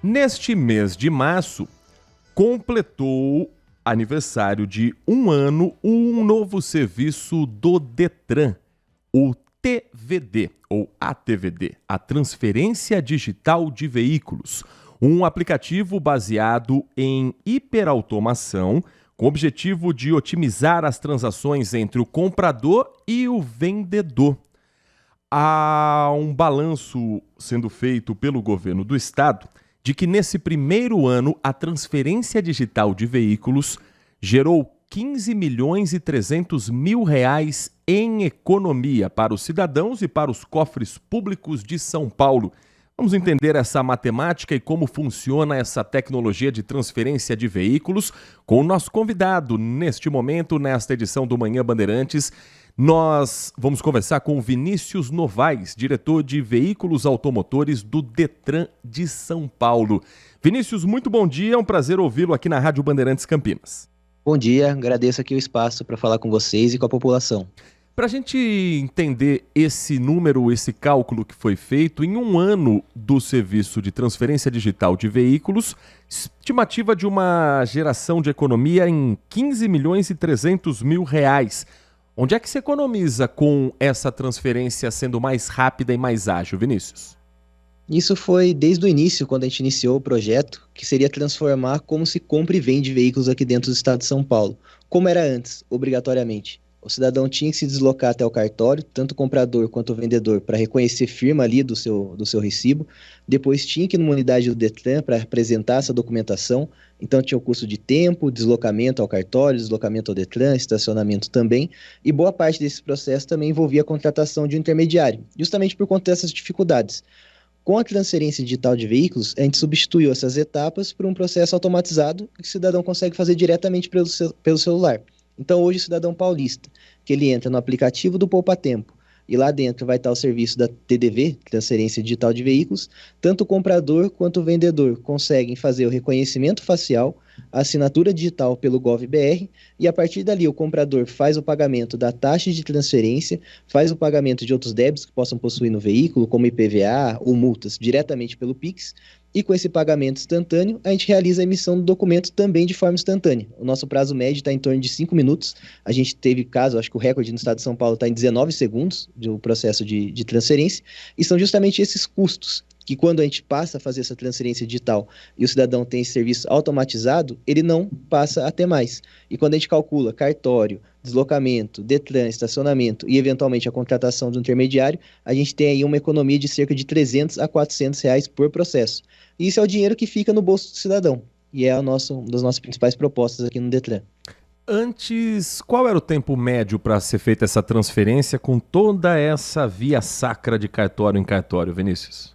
Neste mês de março, completou aniversário de um ano um novo serviço do Detran, o TVD, ou ATVD, a Transferência Digital de Veículos, um aplicativo baseado em hiperautomação com o objetivo de otimizar as transações entre o comprador e o vendedor. Há um balanço sendo feito pelo governo do estado de que nesse primeiro ano a transferência digital de veículos gerou 15 milhões e 300 mil reais em economia para os cidadãos e para os cofres públicos de São Paulo. Vamos entender essa matemática e como funciona essa tecnologia de transferência de veículos com o nosso convidado neste momento, nesta edição do Manhã Bandeirantes. Nós vamos conversar com o Vinícius Novaes, diretor de Veículos Automotores do Detran de São Paulo. Vinícius, muito bom dia, é um prazer ouvi-lo aqui na Rádio Bandeirantes Campinas. Bom dia, agradeço aqui o espaço para falar com vocês e com a população. Para a gente entender esse número, esse cálculo que foi feito, em um ano do serviço de transferência digital de veículos, estimativa de uma geração de economia em 15 milhões e 300 mil reais. Onde é que se economiza com essa transferência sendo mais rápida e mais ágil, Vinícius? Isso foi desde o início, quando a gente iniciou o projeto, que seria transformar como se compra e vende veículos aqui dentro do estado de São Paulo, como era antes, obrigatoriamente. O cidadão tinha que se deslocar até o cartório, tanto o comprador quanto o vendedor, para reconhecer firma ali do seu recibo. Depois tinha que ir numa unidade do Detran para apresentar essa documentação. Então tinha o custo de tempo, deslocamento ao cartório, deslocamento ao Detran, estacionamento também. E boa parte desse processo também envolvia a contratação de um intermediário, justamente por conta dessas dificuldades. Com a transferência digital de veículos, a gente substituiu essas etapas por um processo automatizado que o cidadão consegue fazer diretamente pelo celular. Então, hoje, o cidadão paulista, que ele entra no aplicativo do Poupa Tempo, e lá dentro vai estar o serviço da TDV, Transferência Digital de Veículos, tanto o comprador quanto o vendedor conseguem fazer o reconhecimento facial, a assinatura digital pelo GovBR, e a partir dali o comprador faz o pagamento da taxa de transferência, faz o pagamento de outros débitos que possam possuir no veículo, como IPVA ou multas, diretamente pelo Pix, e com esse pagamento instantâneo, a gente realiza a emissão do documento também de forma instantânea. O nosso prazo médio está em torno de 5 minutos. A gente teve caso, acho que o recorde no estado de São Paulo está em 19 segundos do processo de transferência. E são justamente esses custos que quando a gente passa a fazer essa transferência digital e o cidadão tem esse serviço automatizado, ele não passa a ter mais. E quando a gente calcula cartório, deslocamento, Detran, estacionamento e eventualmente a contratação do intermediário, a gente tem aí uma economia de cerca de 300 a 400 reais por processo. E isso é o dinheiro que fica no bolso do cidadão. E é uma das nossas principais propostas aqui no Detran. Antes, qual era o tempo médio para ser feita essa transferência com toda essa via sacra de cartório em cartório, Vinícius?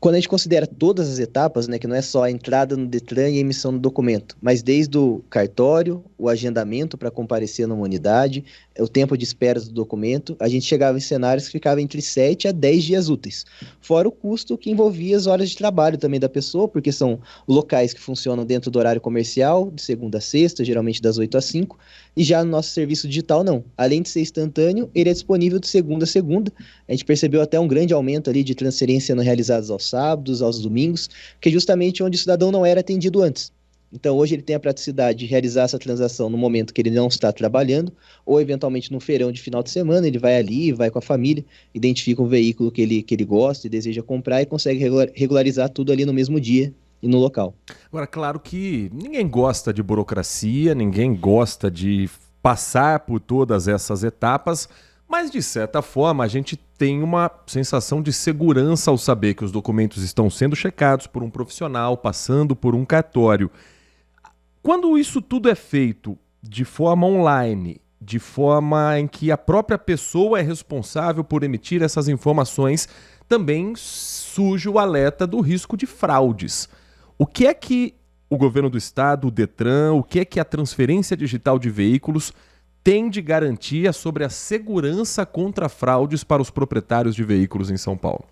Quando a gente considera todas as etapas, né, que não é só a entrada no Detran e a emissão do documento, mas desde o cartório, o agendamento para comparecer numa unidade, o tempo de espera do documento, a gente chegava em cenários que ficavam entre 7 a 10 dias úteis. Fora o custo que envolvia as horas de trabalho também da pessoa, porque são locais que funcionam dentro do horário comercial, de segunda a sexta, geralmente das 8 às 5, e já no nosso serviço digital não. Além de ser instantâneo, ele é disponível de segunda a segunda. A gente percebeu até um grande aumento ali de transferências sendo realizadas aos sábados, aos domingos, que é justamente onde o cidadão não era atendido antes. Então hoje ele tem a praticidade de realizar essa transação no momento que ele não está trabalhando, ou eventualmente no feirão de final de semana, ele vai ali, vai com a família, identifica um veículo que ele gosta e deseja comprar e consegue regularizar tudo ali no mesmo dia e no local. Agora, claro que ninguém gosta de burocracia, ninguém gosta de passar por todas essas etapas, mas de certa forma a gente tem uma sensação de segurança ao saber que os documentos estão sendo checados por um profissional, passando por um cartório. Quando isso tudo é feito de forma online, de forma em que a própria pessoa é responsável por emitir essas informações, também surge o alerta do risco de fraudes. O que é que o governo do estado, o Detran, o que é que a transferência digital de veículos tem de garantia sobre a segurança contra fraudes para os proprietários de veículos em São Paulo?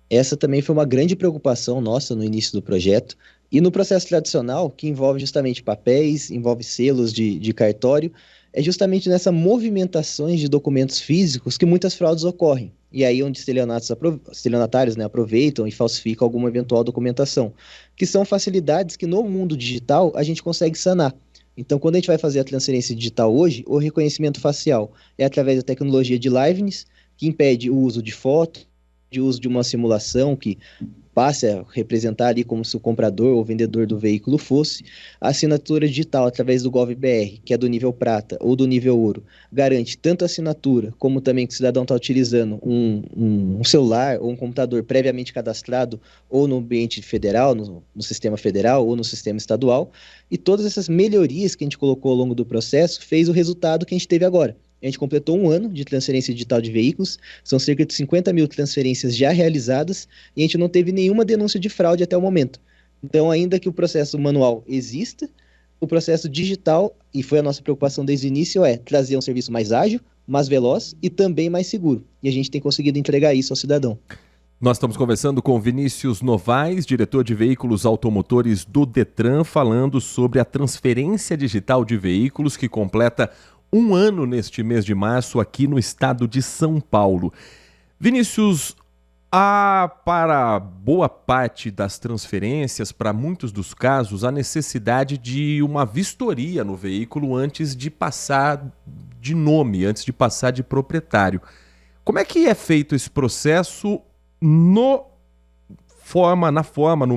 Essa também foi uma grande preocupação nossa no início do projeto. E no processo tradicional, que envolve justamente papéis, envolve selos de cartório, é justamente nessas movimentações de documentos físicos que muitas fraudes ocorrem. E aí onde estelionatários, né, aproveitam e falsificam alguma eventual documentação, que são facilidades que no mundo digital a gente consegue sanar. Então, quando a gente vai fazer a transferência digital hoje, o reconhecimento facial é através da tecnologia de liveness, que impede o uso de foto, de uso de uma simulação que passe a representar ali como se o comprador ou vendedor do veículo fosse. A assinatura digital através do GovBR, que é do nível prata ou do nível ouro, garante tanto a assinatura como também que o cidadão está utilizando um celular ou um computador previamente cadastrado ou no ambiente federal, no sistema federal ou no sistema estadual. E todas essas melhorias que a gente colocou ao longo do processo fez o resultado que a gente teve agora. A gente completou um ano de transferência digital de veículos, são cerca de 50 mil transferências já realizadas e a gente não teve nenhuma denúncia de fraude até o momento. Então, ainda que o processo manual exista, o processo digital, e foi a nossa preocupação desde o início, é trazer um serviço mais ágil, mais veloz e também mais seguro. E a gente tem conseguido entregar isso ao cidadão. Nós estamos conversando com Vinícius Novaes, diretor de veículos automotores do Detran, falando sobre a transferência digital de veículos que completa um ano neste mês de março aqui no estado de São Paulo. Vinícius, para boa parte das transferências, para muitos dos casos, a necessidade de uma vistoria no veículo antes de passar de nome, antes de passar de proprietário. Como é que é feito esse processo no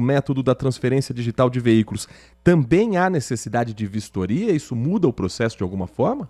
método da transferência digital de veículos? Também há necessidade de vistoria? Isso muda o processo de alguma forma?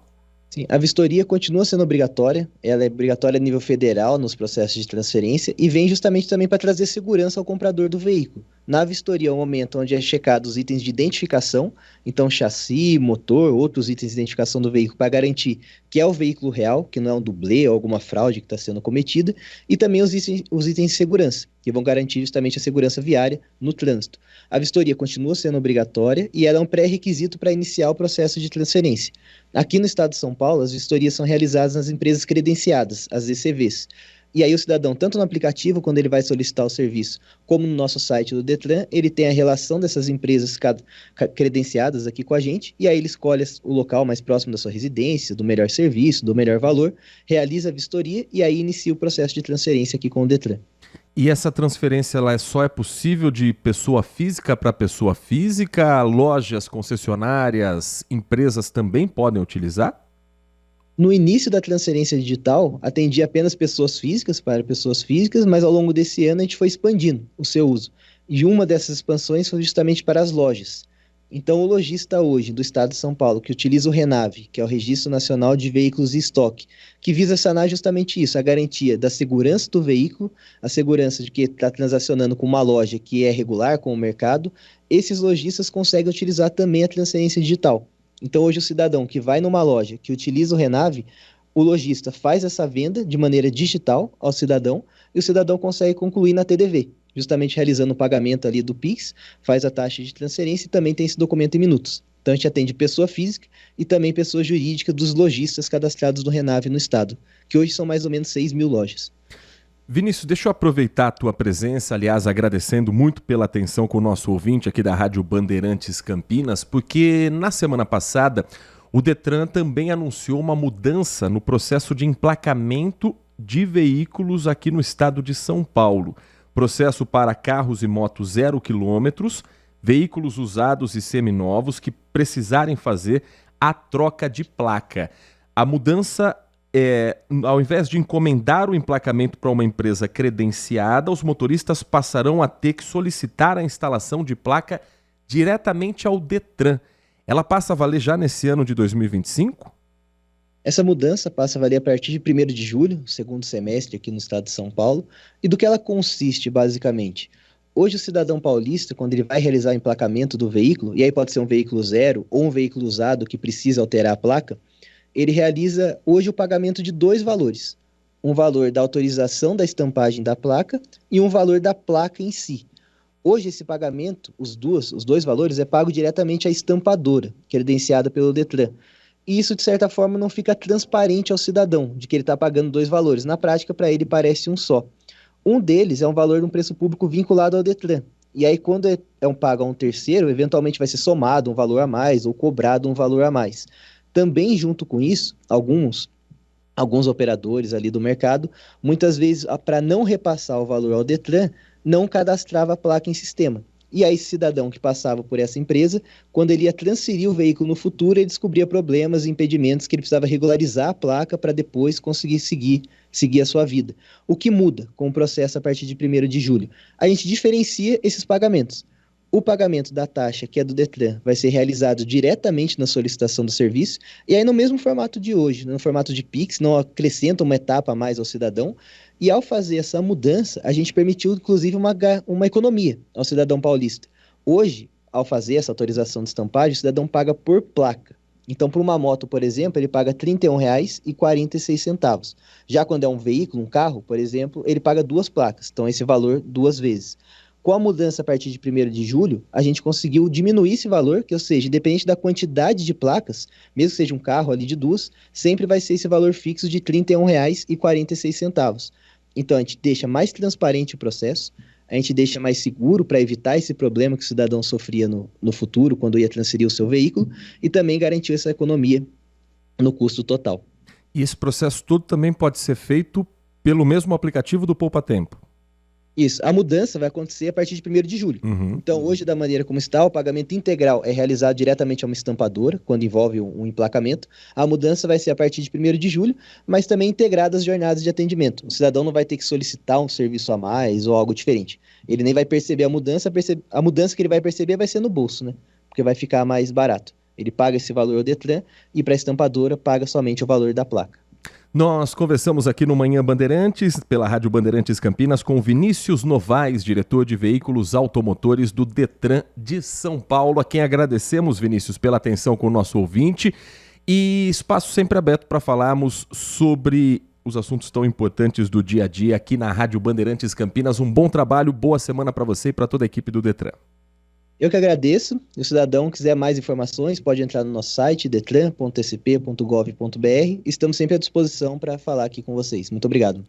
Sim, a vistoria continua sendo obrigatória, ela é obrigatória a nível federal nos processos de transferência e vem justamente também para trazer segurança ao comprador do veículo. Na vistoria é o momento onde é checado os itens de identificação, então chassi, motor, outros itens de identificação do veículo para garantir que é o veículo real, que não é um dublê ou alguma fraude que está sendo cometida, e também os itens de segurança, que vão garantir justamente a segurança viária no trânsito. A vistoria continua sendo obrigatória e ela é um pré-requisito para iniciar o processo de transferência. Aqui no estado de São Paulo, as vistorias são realizadas nas empresas credenciadas, as ECVs. E aí o cidadão, tanto no aplicativo, quando ele vai solicitar o serviço, como no nosso site do Detran, ele tem a relação dessas empresas credenciadas aqui com a gente, e aí ele escolhe o local mais próximo da sua residência, do melhor serviço, do melhor valor, realiza a vistoria e aí inicia o processo de transferência aqui com o Detran. E essa transferência ela só é possível de pessoa física para pessoa física? Lojas, concessionárias, empresas também podem utilizar? No início da transferência digital, atendia apenas pessoas físicas para pessoas físicas, mas ao longo desse ano a gente foi expandindo o seu uso. E uma dessas expansões foi justamente para as lojas. Então, o lojista hoje do estado de São Paulo, que utiliza o RENAVE, que é o Registro Nacional de Veículos em Estoque, que visa sanar justamente isso, a garantia da segurança do veículo, a segurança de que está transacionando com uma loja que é regular com o mercado, esses lojistas conseguem utilizar também a transferência digital. Então, hoje o cidadão que vai numa loja, que utiliza o RENAVE, o lojista faz essa venda de maneira digital ao cidadão e o cidadão consegue concluir na TDV, justamente realizando o pagamento ali do PIX, faz a taxa de transferência e também tem esse documento em minutos. Então, a gente atende pessoa física e também pessoa jurídica dos lojistas cadastrados do RENAVE no estado, que hoje são mais ou menos 6 mil lojas. Vinícius, deixa eu aproveitar a tua presença, aliás, agradecendo muito pela atenção com o nosso ouvinte aqui da Rádio Bandeirantes Campinas, porque na semana passada o Detran também anunciou uma mudança no processo de emplacamento de veículos aqui no estado de São Paulo. Processo para carros e motos 0 quilômetros, veículos usados e seminovos que precisarem fazer a troca de placa. A mudança ao invés de encomendar o emplacamento para uma empresa credenciada, os motoristas passarão a ter que solicitar a instalação de placa diretamente ao Detran. Ela passa a valer já nesse ano de 2025? Essa mudança passa a valer a partir de 1º de julho, segundo semestre aqui no estado de São Paulo. E do que ela consiste, basicamente? Hoje o cidadão paulista, quando ele vai realizar o emplacamento do veículo, e aí pode ser um veículo zero ou um veículo usado que precisa alterar a placa, ele realiza hoje o pagamento de 2 valores. Um valor da autorização da estampagem da placa e um valor da placa em si. Hoje esse pagamento, os dois valores, é pago diretamente à estampadora, credenciada pelo Detran. E isso, de certa forma, não fica transparente ao cidadão, de que ele está pagando 2 valores. Na prática, para ele, parece um só. Um deles é um valor de um preço público vinculado ao Detran. E aí, quando é pago a um terceiro, eventualmente vai ser somado um valor a mais ou cobrado um valor a mais. Também, junto com isso, alguns operadores ali do mercado, muitas vezes, para não repassar o valor ao Detran, não cadastrava a placa em sistema. E aí, esse cidadão que passava por essa empresa, quando ele ia transferir o veículo no futuro, ele descobria problemas e impedimentos que ele precisava regularizar a placa para depois conseguir seguir a sua vida. O que muda com o processo a partir de 1º de julho? A gente diferencia esses pagamentos. O pagamento da taxa, que é do Detran, vai ser realizado diretamente na solicitação do serviço, e aí no mesmo formato de hoje, no formato de Pix, não acrescenta uma etapa a mais ao cidadão, e ao fazer essa mudança, a gente permitiu, inclusive, uma economia ao cidadão paulista. Hoje, ao fazer essa autorização de estampagem, o cidadão paga por placa. Então, por uma moto, por exemplo, ele paga R$ 31,46. Já quando é um veículo, um carro, por exemplo, ele paga 2 placas, então esse valor 2 vezes. Com a mudança a partir de 1º de julho, a gente conseguiu diminuir esse valor, que, ou seja, independente da quantidade de placas, mesmo que seja um carro ali de 2, sempre vai ser esse valor fixo de R$ 31,46. Então, a gente deixa mais transparente o processo, a gente deixa mais seguro para evitar esse problema que o cidadão sofria no futuro, quando ia transferir o seu veículo, e também garantiu essa economia no custo total. E esse processo todo também pode ser feito pelo mesmo aplicativo do Poupa Tempo? Isso, a mudança vai acontecer a partir de 1º de julho. Então, hoje, da maneira como está, o pagamento integral é realizado diretamente a uma estampadora, quando envolve um emplacamento. A mudança vai ser a partir de 1º de julho, mas também integradas as jornadas de atendimento. O cidadão não vai ter que solicitar um serviço a mais ou algo diferente. Ele nem vai perceber a mudança que ele vai perceber vai ser no bolso, né? Porque vai ficar mais barato. Ele paga esse valor ao Detran e para a estampadora paga somente o valor da placa. Nós conversamos aqui no Manhã Bandeirantes, pela Rádio Bandeirantes Campinas, com Vinícius Novaes, diretor de veículos automotores do Detran de São Paulo, a quem agradecemos, Vinícius, pela atenção com o nosso ouvinte, e espaço sempre aberto para falarmos sobre os assuntos tão importantes do dia a dia aqui na Rádio Bandeirantes Campinas. Um bom trabalho, boa semana para você e para toda a equipe do Detran. Eu que agradeço. Se o cidadão quiser mais informações, pode entrar no nosso site, detran.sp.gov.br. Estamos sempre à disposição para falar aqui com vocês. Muito obrigado.